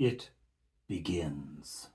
It begins.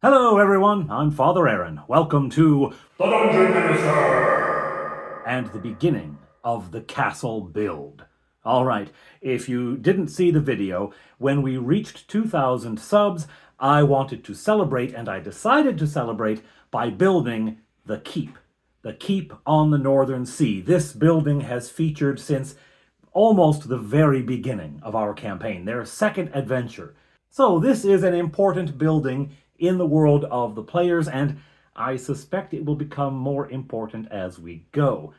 Hello everyone, I'm Father Aaron. Welcome to The Dungeon Minister! And the beginning of the castle build. Alright, if you didn't see the video, when we reached 2,000 subs, I wanted to celebrate, and I decided to celebrate by building the keep. The keep on the Northern Sea. This building has featured since almost the very beginning of our campaign, their second adventure. So this is an important building in the world of the players, and I suspect it will become more important as we go.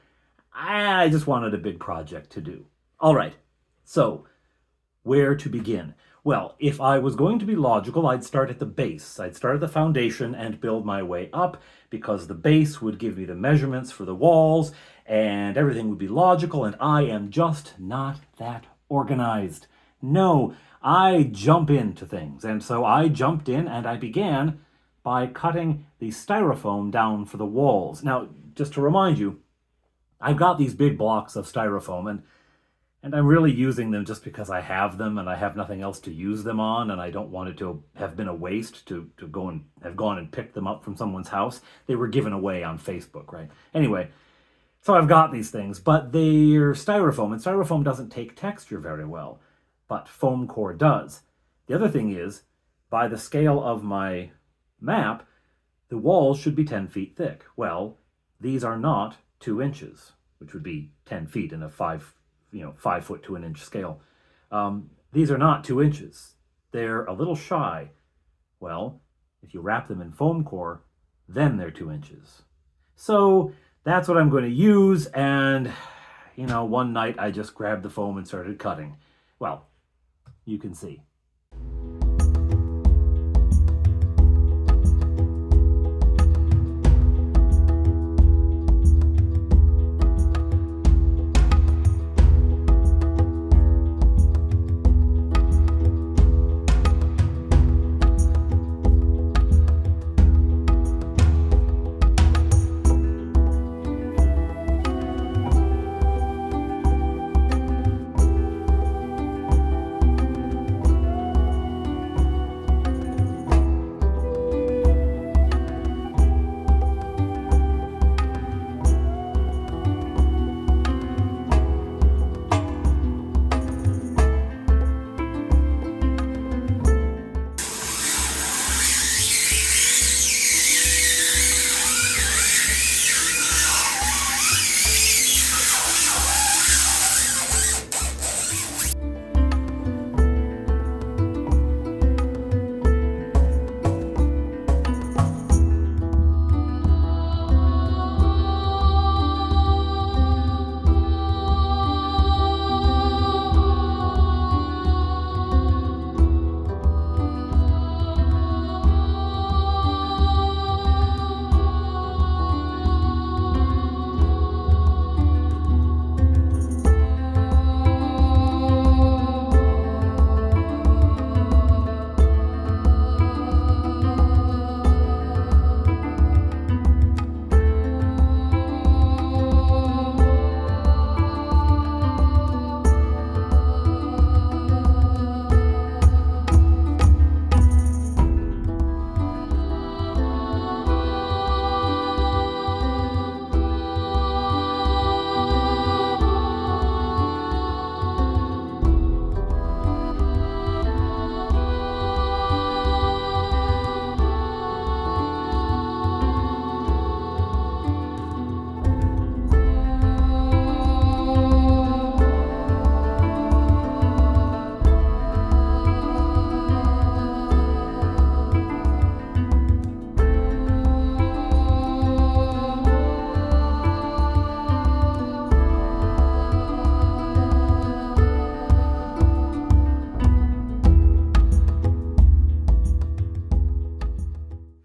I just wanted a big project to do. All right, so where to begin? Well, if I was going to be logical, I'd start at the base. I'd start at the foundation and build my way up, because the base would give me the measurements for the walls, and everything would be logical, and I am just not that organized. No, I jump into things, and so I jumped in and I began by cutting the styrofoam down for the walls. Now, just to remind you, I've got these big blocks of styrofoam, and I'm really using them just because I have them and I have nothing else to use them on, and I don't want it to have been a waste to go and have gone and picked them up from someone's house. They were given away on Facebook, right? Anyway, so I've got these things, but they're styrofoam, and styrofoam doesn't take texture very well. But foam core does. The other thing is, by the scale of my map, the walls should be 10 feet thick. Well, these are not 2 inches, which would be 10 feet in a 5 foot to an inch scale. These are not 2 inches. They're a little shy. Well, if you wrap them in foam core, then they're 2 inches. So that's what I'm going to use, and, one night I just grabbed the foam and started cutting. Well, you can see.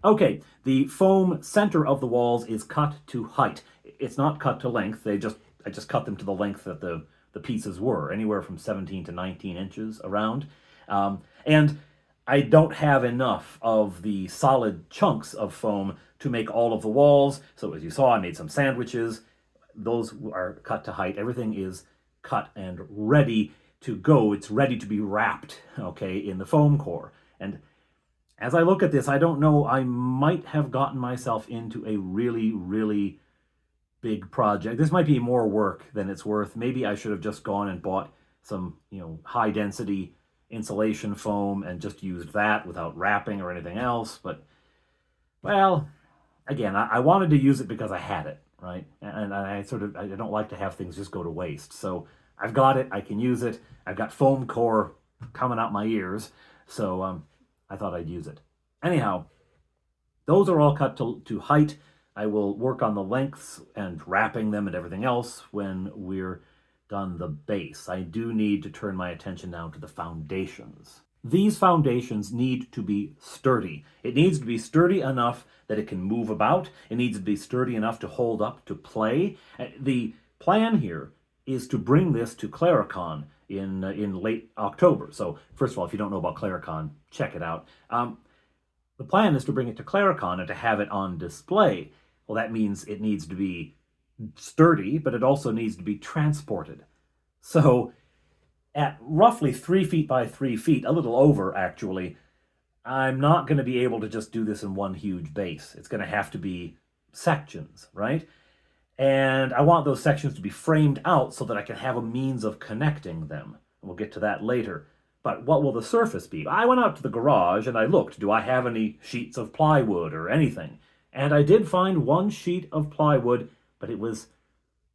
Okay, the foam center of the walls is cut to height. It's not cut to length. I just cut them to the length that the the pieces were, anywhere from 17 to 19 inches around. And I don't have enough of the solid chunks of foam to make all of the walls. So as you saw, I made some sandwiches. Those are cut to height. Everything is cut and ready to go. It's ready to be wrapped, okay, in the foam core. And as I look at this, I don't know, I might have gotten myself into a really, really big project. This might be more work than it's worth. Maybe I should have just gone and bought some, high density insulation foam and just used that without wrapping or anything else. But, well, again, I wanted to use it because I had it, right? And I don't like to have things just go to waste. So I've got it, I can use it. I've got foam core coming out my ears, so I thought I'd use it. Anyhow, those are all cut to height. I will work on the lengths and wrapping them and everything else when we're done the base. I do need to turn my attention now to the foundations. These foundations need to be sturdy. It needs to be sturdy enough that it can move about. It needs to be sturdy enough to hold up to play. The plan here is to bring this to Claricon in late October. So first of all, if you don't know about Claricon, check it out. The plan is to bring it to Claricon and to have it on display. Well, that means it needs to be sturdy, but it also needs to be transported. So at roughly 3 feet by 3 feet, a little over actually, I'm not going to be able to just do this in one huge base. It's going to have to be sections, right? And I want those sections to be framed out so that I can have a means of connecting them. We'll get to that later. But what will the surface be? I went out to the garage and I looked. Do I have any sheets of plywood or anything? And I did find one sheet of plywood, but it was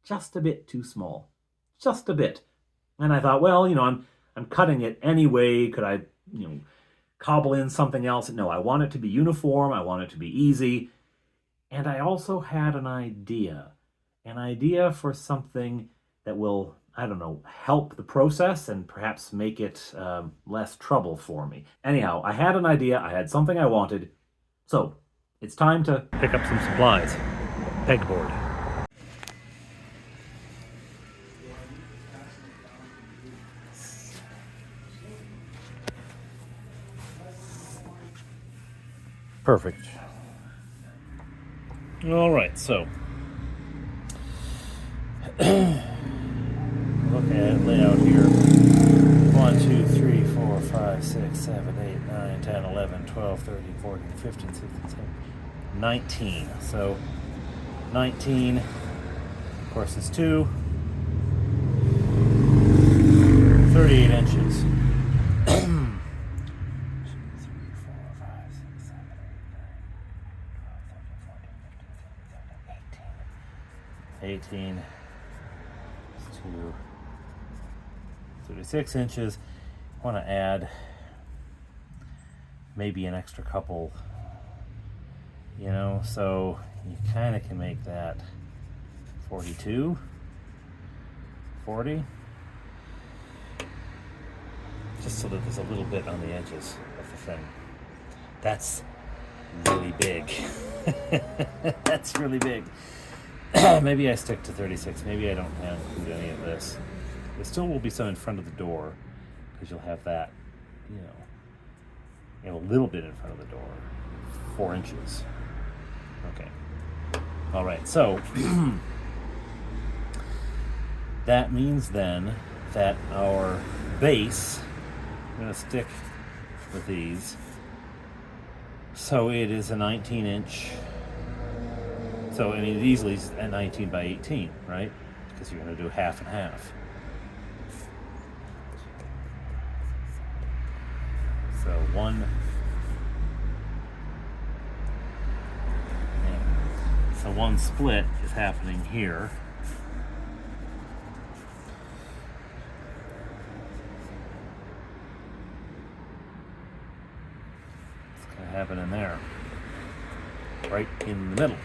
just a bit too small. Just a bit. And I thought, well, I'm cutting it anyway. Could I, cobble in something else? No, I want it to be uniform. I want it to be easy. And I also had an idea for something that will, help the process and perhaps make it less trouble for me. Anyhow, I had an idea. I had something I wanted. So it's time to pick up some supplies. Pegboard. Perfect. All right, so look at layout here. 1, 2, 3, 4, 5, 6, 7, 8, 9, 10, 11, 12, 13, 14, 15, 16, 17, 19. So 19, of course, is 2. 38 inches. 18 to 36 inches. I want to add maybe an extra couple, so you kind of can make that 42, 40, just so that there's a little bit on the edges of the thing. That's really big. That's really big. Maybe I stick to 36. Maybe I don't include any of this. There still will be some in front of the door, because you'll have that, a little bit in front of the door. 4 inches. Okay. All right, so that means then that our base, I'm going to stick with these. So it is a 19-inch. So, it easily is a 19 by 18, right? Because you're going to do half and half. So, one split is happening here. It's going to happen in there. Right in the middle.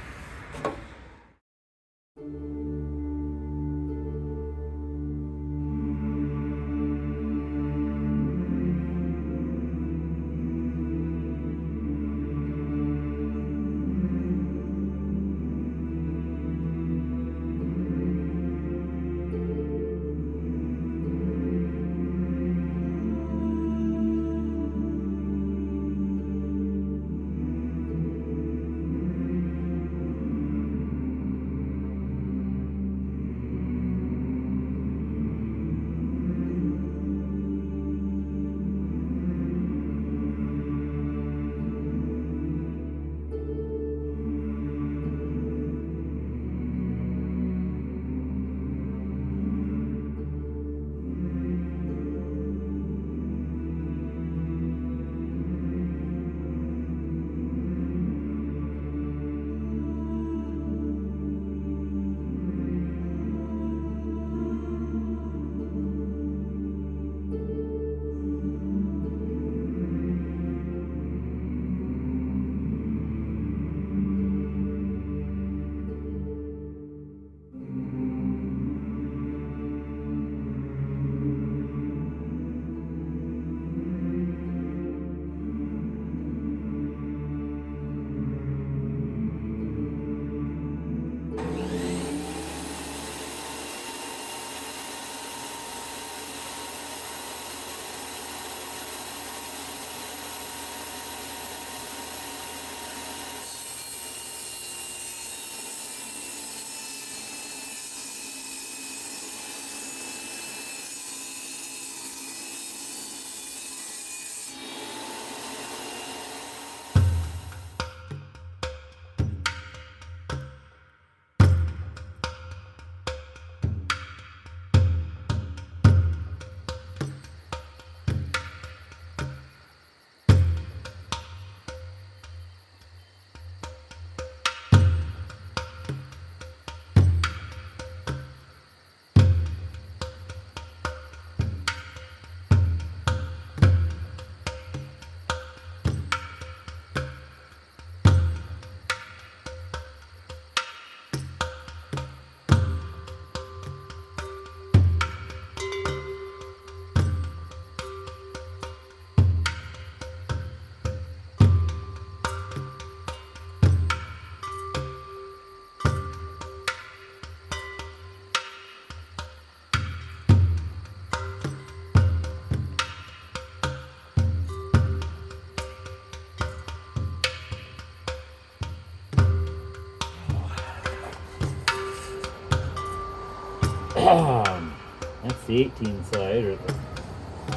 That's the 18 side, or the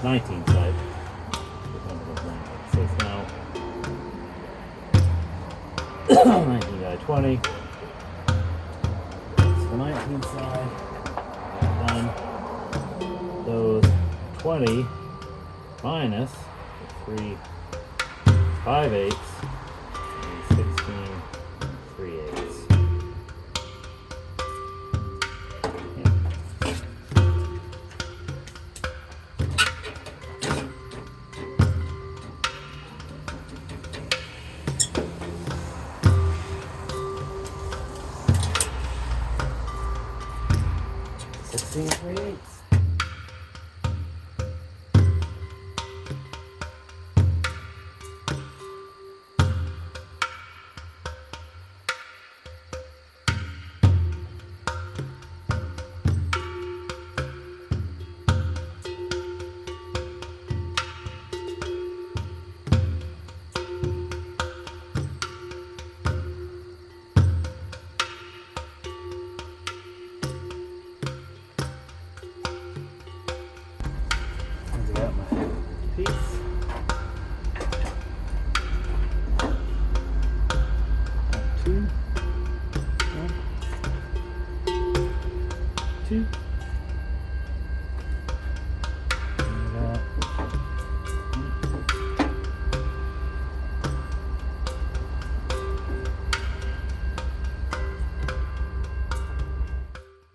19 side. So it's now 19 by 20. It's the 19 side. Done. Those 20 minus the 3 5/8 and 16 3/8.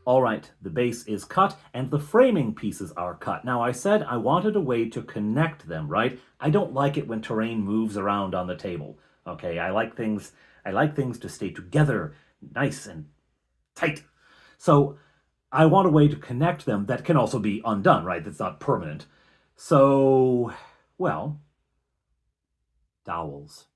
All right, the base is cut and the framing pieces are cut. Now I said I wanted a way to connect them, right? I don't like it when terrain moves around on the table. Okay, I like things to stay together, nice and tight. So I want a way to connect them that can also be undone, right? That's not permanent. So, well, dowels.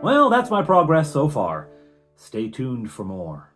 Well, that's my progress so far. Stay tuned for more.